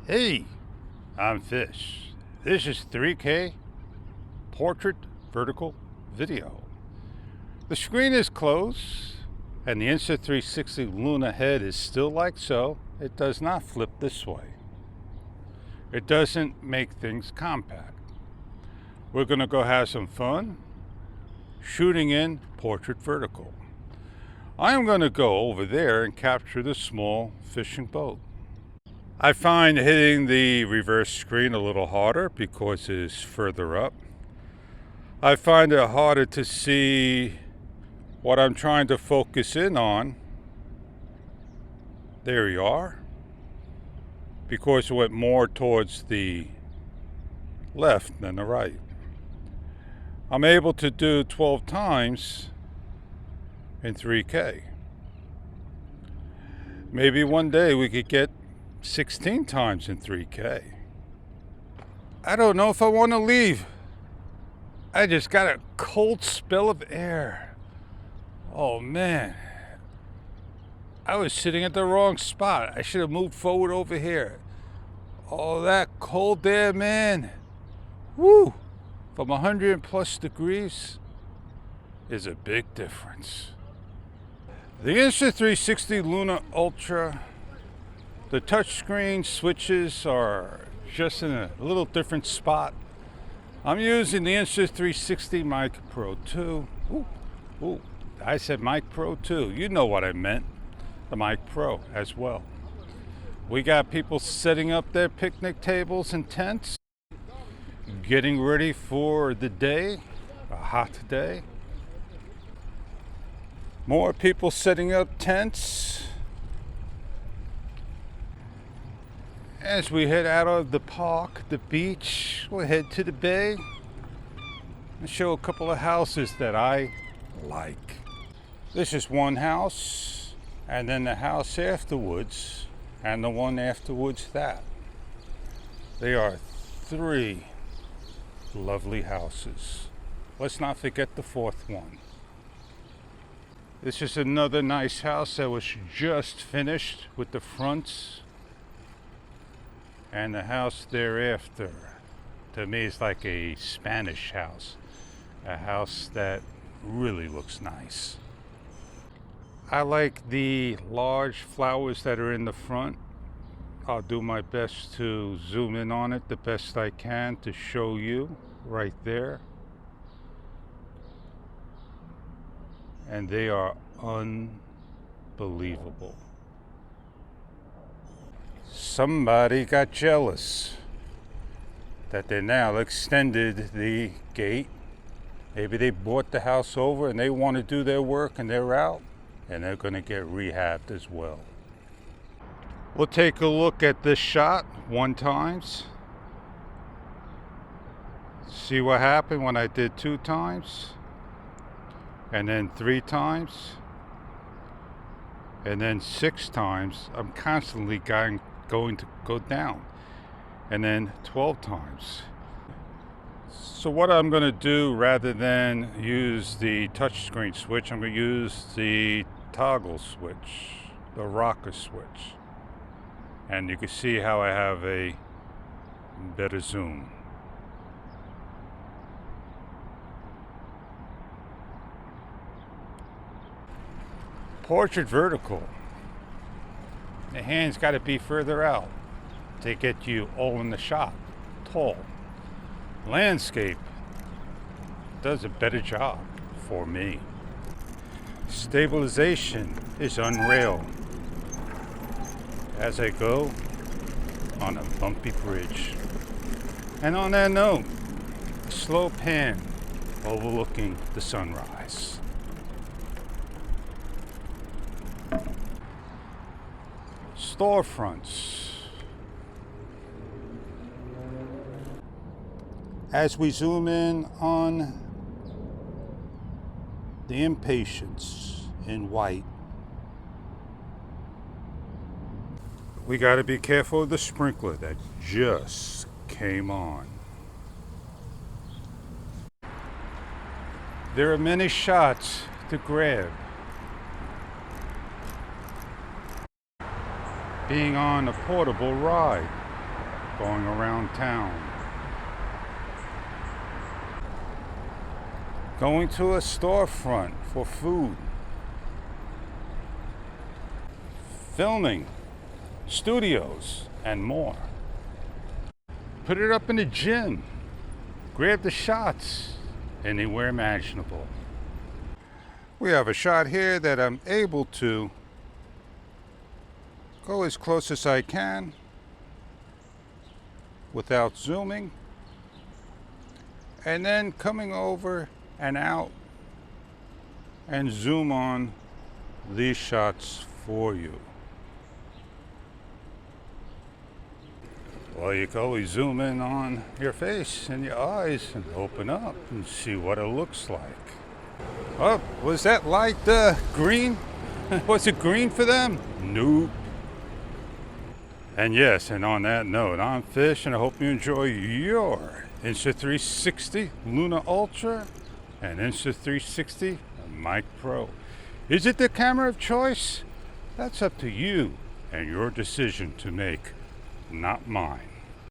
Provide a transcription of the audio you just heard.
Hey, I'm Fish. This is 3K portrait vertical video. The screen is closed and the Insta360 Luna head is still like so. It does not flip this way. It doesn't make things compact. We're going to go have some fun shooting in portrait vertical. I am going to go over there and capture the small fishing boat. I find hitting the reverse screen a little harder because it is further up. I find it harder to see what I'm trying to focus in on. There you are. Because it went more towards the left than the right. I'm able to do 12 times in 3K. Maybe one day we could get 16 times in 3K. I don't know if I want to leave. I just got a cold spill of air. Oh man. I was sitting at the wrong spot. I should have moved forward over here. Oh, that cold air, man. Woo! From 100 plus degrees is a big difference. The Insta360 Luna Ultra, the touchscreen switches are just in a little different spot. I'm using the Insta360 Mic Pro 2. Ooh, I said Mic Pro 2. You know what I meant. The Mic Pro as well. We got people setting up their picnic tables and tents, getting ready for the day, a hot day. More people setting up tents. As we head out of the park, the beach, we'll head to the bay and show a couple of houses that I like. This is one house, and then the house afterwards, and the one afterwards that. They are three lovely houses. Let's not forget the fourth one. This is another nice house that was just finished with the fronts. And the house thereafter, to me, is like a Spanish house. A house that really looks nice. I like the large flowers that are in the front. I'll do my best to zoom in on it the best I can to show you right there. And they are unbelievable. Somebody got jealous that they now extended the gate. Maybe they bought the house over and they want to do their work and they're out, and they're going to get rehabbed as well. We'll take a look at this shot one times. See what happened when I did 2 times, and then 3 times, and then 6 times. I'm constantly going to go down, and then 12 times. So what I'm going to do, rather than use the touchscreen switch, I'm going to use the toggle switch, the rocker switch, and you can see how I have a better zoom. Portrait vertical. The hand's got to be further out to get you all in the shot, tall. Landscape does a better job for me. Stabilization is unreal as I go on a bumpy bridge. And on that note, a slow pan overlooking the sunrise. Storefronts. As we zoom in on the Impatience in white, we got to be careful of the sprinkler that just came on. There are many shots to grab. Being on a portable ride. going around town, going to a storefront for food, filming, studios, and more. Put it up in the gym, grab the shots anywhere imaginable. We have a shot here that I'm able to go as close as I can without zooming, and then coming over and out and zoom on these shots for you. Well, you can always zoom in on your face and your eyes and open up and see what it looks like. Oh, was that light green? Was it green for them? Nope. And yes, and on that note, I'm Fish, and I hope you enjoy your Insta360 Luna Ultra and Insta360 Mic Pro. Is it the camera of choice? That's up to you and your decision to make, not mine.